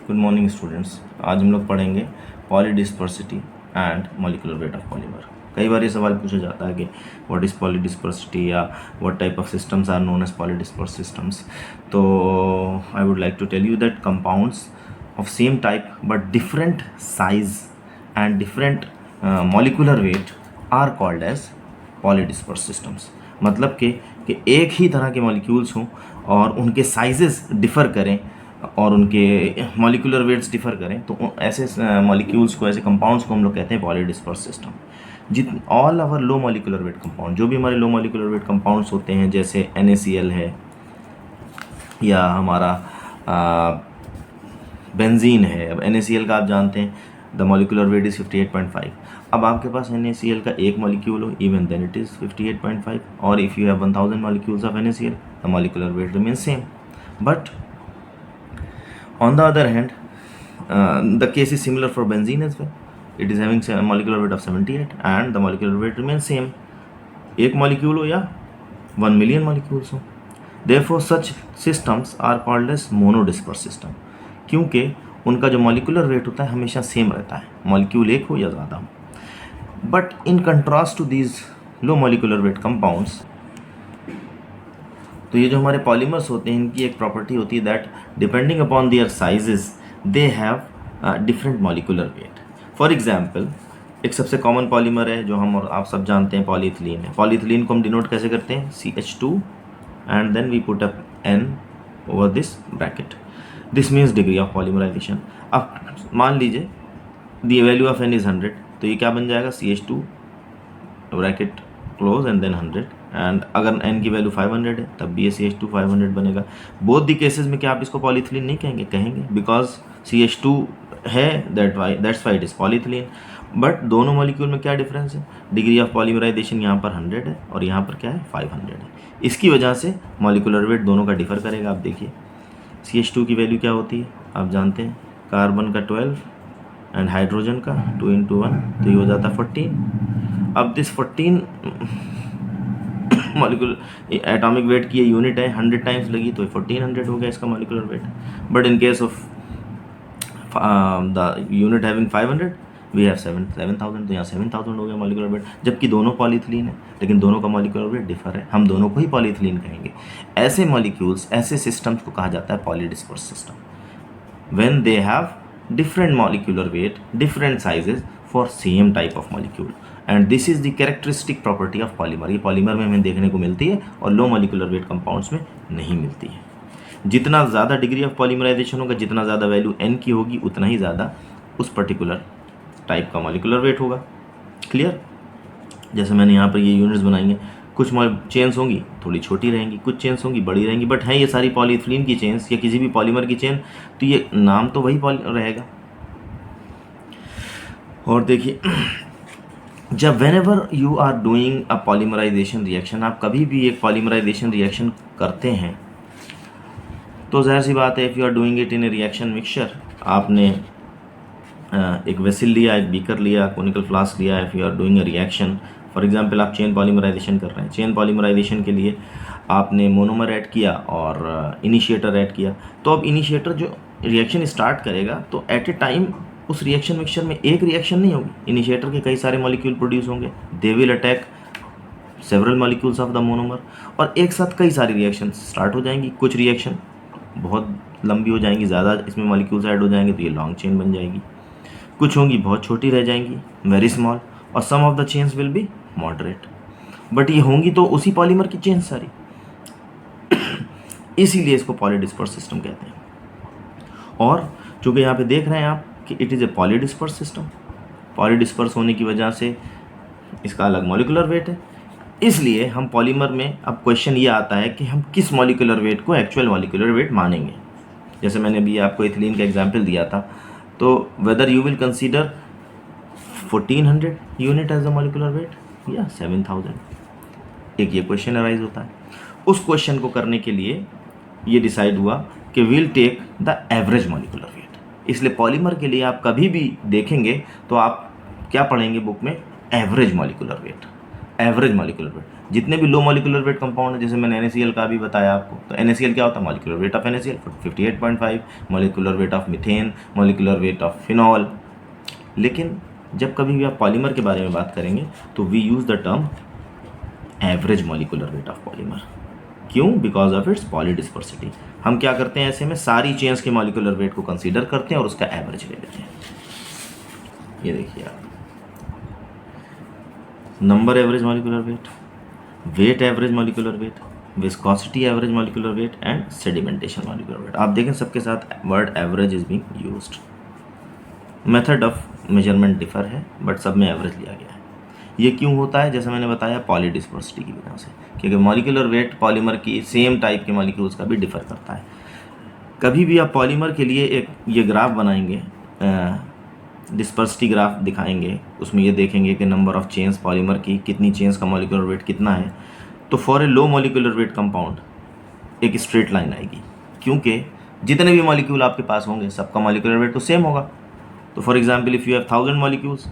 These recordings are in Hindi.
Good morning students. आज हम लोग पढ़ेंगे polydispersity and molecular weight of polymer. कई बार ये सवाल पूछा जाता है कि व्हाट इज़ पॉलीडिस्पर्सिटी या what type of systems are known as polydisperse systems. तो I would like to tell you that compounds of same type but different size and different molecular weight are called as polydisperse systems. मतलब कि एक ही तरह के मॉलिक्यूल्स हों और उनके साइजेस डिफ़र करें और उनके मॉलिक्यूलर वेट्स डिफ़र करें, तो ऐसे मॉलिक्यूल्स को, ऐसे कंपाउंड्स को हम लोग कहते हैं polydisperse system. All our low molecular weight compound, जो भी हमारे लो मॉलिक्यूलर वेट कंपाउंड्स होते हैं, जैसे NaCl है या हमारा बेंजीन है। अब NaCl का आप जानते हैं द मॉलिक्यूलर वेट इज़ 58.5। अब आपके पास NaCl का एक मॉलिक्यूल हो, इवन देन इट इज़ 58.5, और if you have 1000 molecules of NaCl, the molecular wait remains same. But on the other hand, the case is similar for benzene as well. It is having a molecular weight of 78 and the molecular weight remains same. एक मॉलिक्यूल हो या 1 million molecules हो। Therefore such systems are called as monodisperse system, क्योंकि उनका जो मॉलिक्यूलर वेट होता है हमेशा सेम रहता है, मॉलिक्यूल एक हो या ज़्यादा हो। But in contrast to these low molecular weight compounds, तो ये जो हमारे पॉलीमर्स होते हैं, इनकी एक प्रॉपर्टी होती है that depending upon their sizes they have different molecular wait. For example, एक सबसे कॉमन पॉलीमर है जो हम और आप सब जानते हैं, पॉलीइथिलीन है। पॉलीइथिलीन को हम डिनोट कैसे करते हैं? CH2 and then we put up N over this bracket. This means degree of polymerization. अब मान लीजिए the value of N is 100, तो ये क्या बन जाएगा? CH2 bracket close and then 100। And अगर n की वैल्यू 500 है तब भी ये CH2 500 बनेगा। बोथ दी केसेस में क्या आप इसको पॉलीइथिलीन नहीं कहेंगे? कहेंगे, बिकॉज CH2 है, that's why it is polyethylene. But दोनों मॉलिक्यूल में क्या डिफरेंस है? डिग्री ऑफ पॉलीमराइजेशन यहाँ पर 100 है और यहाँ पर क्या है? 500 है। इसकी वजह से मॉलिक्यूलर वेट दोनों का डिफर करेगा। आप देखिए CH2 की वैल्यू क्या होती है, आप जानते हैं, कार्बन का 12 एंड हाइड्रोजन का 2 × 1, तो ये हो जाता है 14। अब दिस 14 मॉलिक्यूलर एटॉमिक वेट की ये यूनिट है, 100 टाइम्स लगी तो 1400 हो गया इसका molecular weight. But in case of the unit having 500 we have 7000, तो यहाँ 7000 हो गया मॉलिक्यूलर वेट, जबकि दोनों पॉलीइथिलीन है लेकिन दोनों का मॉलिक्यूलर वेट डिफर है। हम दोनों को ही पॉलीइथिलीन कहेंगे। ऐसे मॉलिक्यूल्स, ऐसे सिस्टम्स को कहा जाता है polydisperse system, when they have different molecular weight, different sizes for same type of molecule, and this is the characteristic property of polymer। ये पॉलीमर में हमें देखने को मिलती है और लो मॉलिक्यूलर वेट कंपाउंड्स में नहीं मिलती है। जितना ज़्यादा डिग्री ऑफ पॉलीमराइजेशन होगा, जितना ज़्यादा वैल्यू N की होगी, उतना ही ज़्यादा उस पर्टिकुलर टाइप का मॉलिक्यूलर वेट होगा। क्लियर? जैसे मैंने यहाँ पर ये यूनिट्स बनाई हैं, कुछ चेन्स होंगी थोड़ी छोटी रहेंगी, कुछ चेन्स होंगी बड़ी रहेंगी, बट हैं ये सारी पॉलीइथिलीन की चेन्स या किसी भी पॉलीमर की चेन, तो ये नाम तो वही रहेगा। और देखिए, जब whenever you are doing a polymerization reaction, आप कभी भी एक पॉलीमराइजेशन रिएक्शन करते हैं, तो जाहिर सी बात है, if you are doing it in a reaction mixture, आपने एक वेसल लिया, एक बीकर लिया, कोनिकल फ्लास्क लिया। If you are doing a reaction, for example आप चेन पॉलीमराइजेशन कर रहे हैं, चेन पॉलीमराइजेशन के लिए आपने मोनोमर ऐड किया और इनिशिएटर ऐड किया। तो अब इनिशिएटर जो रिएक्शन स्टार्ट करेगा, तो एट ए टाइम उस रिएक्शन मिक्सचर में एक रिएक्शन नहीं होगी, इनिशिएटर के कई सारे मॉलिक्यूल प्रोड्यूस होंगे, they will attack several molecules of the monomer, और एक साथ कई सारी रिएक्शन स्टार्ट हो जाएंगी। कुछ रिएक्शन बहुत लंबी हो जाएंगी, ज़्यादा इसमें मॉलिक्यूल्स ऐड हो जाएंगे तो ये लॉन्ग चेन बन जाएगी। कुछ होंगी बहुत छोटी रह जाएंगी, वेरी स्मॉल, और some of the chains will be moderate. But ये होंगी तो उसी पॉलीमर की चेन सारी, इसीलिए इसको पॉलीडिस्पर्स सिस्टम कहते हैं। और चूँकि यहाँ पे देख रहे हैं आप कि इट इज़ ए पॉलीडिस्पर्स सिस्टम, पॉलीडिस्पर्स होने की वजह से इसका अलग मॉलिक्यूलर वेट है, इसलिए हम पॉलीमर में, अब क्वेश्चन ये आता है कि हम किस मॉलिक्यूलर वेट को एक्चुअल मॉलिक्यूलर वेट मानेंगे। जैसे मैंने अभी आपको इथिलीन का एग्जाम्पल दिया था, तो whether you will consider 1400 unit as the molecular weight या 7000, एक ये क्वेश्चन अराइज होता है। उस क्वेश्चन को करने के लिए ये डिसाइड हुआ कि will take the average molecular weight. इसलिए पॉलीमर के लिए आप कभी भी देखेंगे तो आप क्या पढ़ेंगे बुक में? Average molecular wait. Average molecular wait. जितने भी लो मॉलिक्यूलर वेट कंपाउंड है, जैसे मैंने NaCl का भी बताया आपको, तो NaCl क्या होता है, molecular weight of NaCl 58.5, molecular weight of methane, molecular weight of phenol. लेकिन जब कभी भी आप पॉलीमर के बारे में बात करेंगे तो we use the term average molecular weight of polymer. क्यों? Because of its polydispersity. हम क्या करते हैं, ऐसे में सारी चेन्स के मॉलिक्यूलर वेट को कंसीडर करते हैं और उसका एवरेज ले लेते हैं। ये देखिए आप, number average molecular weight, weight average molecular weight, viscosity average molecular weight and sedimentation molecular weight. आप देखें सबके साथ word average is being used. Method of measurement differ है बट सब में एवरेज लिया गया है। ये क्यों होता है? जैसे मैंने बताया, पॉलीडिस्पर्सिटी की वजह से, क्योंकि मॉलिक्यूलर वेट पॉलीमर की सेम टाइप के मॉलिक्यूल्स का भी डिफर करता है। कभी भी आप पॉलीमर के लिए एक ये ग्राफ बनाएंगे, डिस्पर्सिटी ग्राफ दिखाएंगे, उसमें ये देखेंगे कि नंबर ऑफ चेन्स पॉलीमर की, कितनी चेन्स का मॉलिक्यूलर वेट कितना है, तो for a low molecular weight compound एक स्ट्रेट लाइन आएगी, क्योंकि जितने भी मॉलिक्यूल आपके पास होंगे सबका मॉलिक्यूलर वेट तो सेम होगा। तो for example if you have 1000 molecules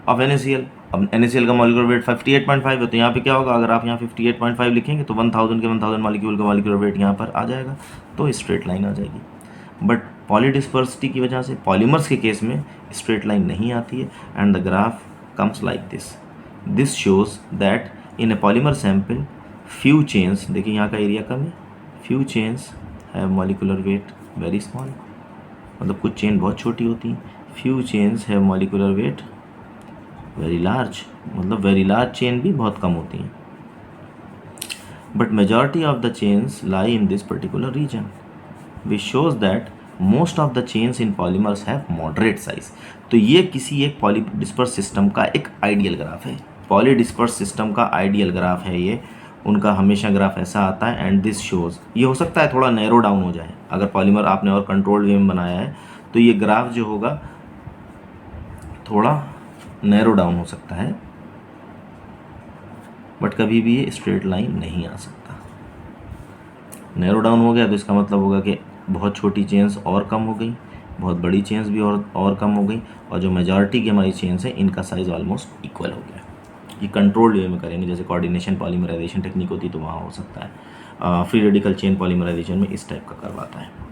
of NaCl, अब NaCl का मॉलिक्यूलर वेट 58.5 है, तो यहाँ पे क्या होगा, अगर आप यहाँ 58.5 लिखेंगे तो 1000 के 1000 मॉलिक्यूल का मॉलिक्यूलर वेट यहाँ पर आ जाएगा, तो स्ट्रेट लाइन आ जाएगी। बट पॉलीडिस्पर्सिटी की वजह से पॉलीमर्स के केस में स्ट्रेट लाइन नहीं आती है, and the graph comes like this. This shows that in a polymer sample few chains, देखिए यहाँ का एरिया कम है, few chains have molecular weight very small, मतलब कुछ चेन बहुत छोटी होती हैं, few chains have molecular weight very large, मतलब वेरी लार्ज चेन भी बहुत कम होती हैं। But majority of the chains lie in this particular region, which shows that most of the chains in polymers have moderate size. तो ये किसी एक पॉलीडिस्पर्स सिस्टम का एक आइडियल ग्राफ है, पॉलीडिस्पर्स सिस्टम का आइडियल ग्राफ है ये, उनका हमेशा ग्राफ ऐसा आता है। एंड दिस शोज, ये हो सकता है थोड़ा नैरो डाउन हो जाए, अगर पॉलीमर आपने और कंट्रोल्ड वे में बनाया है तो ये ग्राफ जो होगा थोड़ा नैरो डाउन हो सकता है, बट कभी भी ये स्ट्रेट लाइन नहीं आ सकता। नैरो डाउन हो गया तो इसका मतलब होगा कि बहुत छोटी चेन्स और कम हो गई, बहुत बड़ी चेन्स भी और कम हो गई, और जो मेजॉरिटी की हमारी चेन्स हैं इनका साइज ऑलमोस्ट इक्वल हो गया। ये कंट्रोल्ड वे में करेंगे, जैसे कोऑर्डिनेशन पॉलीमराइजेशन टेक्निक होती है तो वहाँ हो सकता है। फ्री रेडिकल चेन पॉलीमराइजेशन में इस टाइप का करवाता है।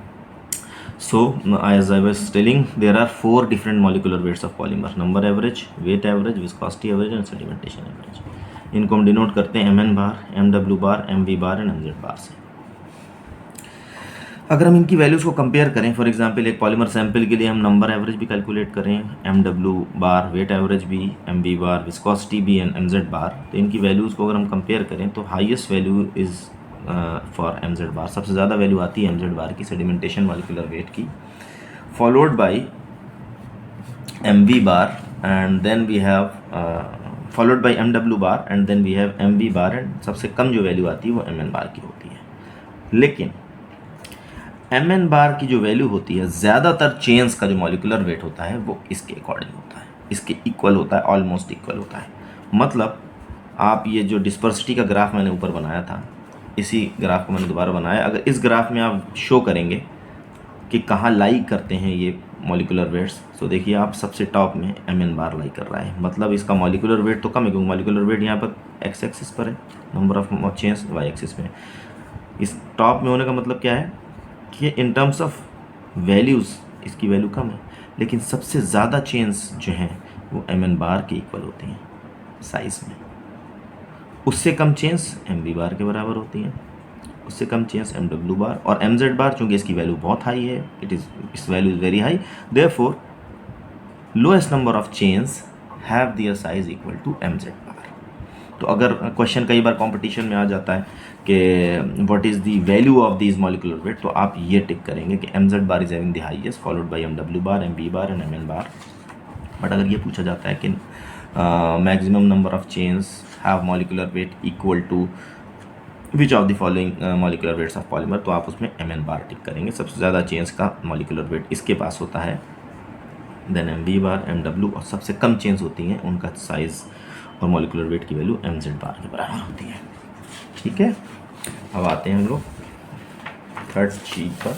So, as I was telling, there are 4 different molecular weights of polymer: number average, weight average, viscosity average and sedimentation average. इनको हम डिनोट करते हैं MN bar, MW bar, MV bar and MZ बार से। अगर हम इनकी वैल्यूज़ को कंपेयर करें, फॉर एग्जांपल एक पॉलीमर सैंपल के लिए हम नंबर एवरेज भी कैलकुलेट करें, MW बार, वेट एवरेज भी, MV बार, विस्कोसिटी भी एंड MZ बार, तो इनकी वैल्यूज़ को अगर हम कंपेयर करें तो highest value is for MZ बार, सबसे ज़्यादा वैल्यू आती है MZ बार की, सेडिमेंटेशन मॉलिक्यूलर वेट की, followed by MV bar and then we have followed by MW bar and then we have MV bar, and सबसे कम जो वैल्यू आती है वो MN बार की होती है। लेकिन MN बार की जो वैल्यू होती है, ज़्यादातर चेन्स का जो मॉलिक्यूलर वेट होता है वो इसके अकॉर्डिंग होता है, इसके इक्वल होता है, ऑलमोस्ट इक्वल होता है। मतलब आप ये जो डिस्पर्सिटी का ग्राफ मैंने ऊपर बनाया था, इसी ग्राफ को मैंने दोबारा बनाया, अगर इस ग्राफ में आप शो करेंगे कि कहाँ लाई करते हैं ये मॉलिक्यूलर वेट्स, तो देखिए आप सबसे टॉप में MN बार लाई कर रहा है, मतलब इसका मॉलिक्यूलर वेट तो कम है, क्योंकि मॉलिक्यूलर वेट यहाँ पर एक्स एक्सिस पर है, number of chains Y axis में। इस टॉप में होने का मतलब क्या है कि इन टर्म्स ऑफ वैल्यूज़ इसकी वैल्यू कम है, लेकिन सबसे ज़्यादा चेन्स जो हैं वो MN बार के इक्वल होती हैं साइज़ में, उससे कम चेन्स MV बार के बराबर होती हैं, उससे कम चेन्स MW बार, और MZ बार चूँकि इसकी वैल्यू बहुत हाई है, इस value is very high, therefore lowest number of chains have their size equal to MZ bar. तो अगर क्वेश्चन कई बार कंपटीशन में आ जाता है कि what is the value of this molecular weight, तो आप ये टिक करेंगे कि MZ bar is having the highest, followed by MW bar, MV bar and MN bar. But अगर ये पूछा जाता है कि maximum number of chains have molecular weight equal to which of the following molecular weights of polymer, तो आप उसमें MN बार टिक करेंगे, सबसे ज़्यादा चेन्स का मॉलिक्यूलर वेट इसके पास होता है, देन MV बार, MW, और सबसे कम चेन्स होती हैं उनका साइज़ और मॉलिक्यूलर वेट की वैल्यू MZ बार के बराबर होती है। ठीक है, अब आते हैं हम लोग थर्ड शीट पर।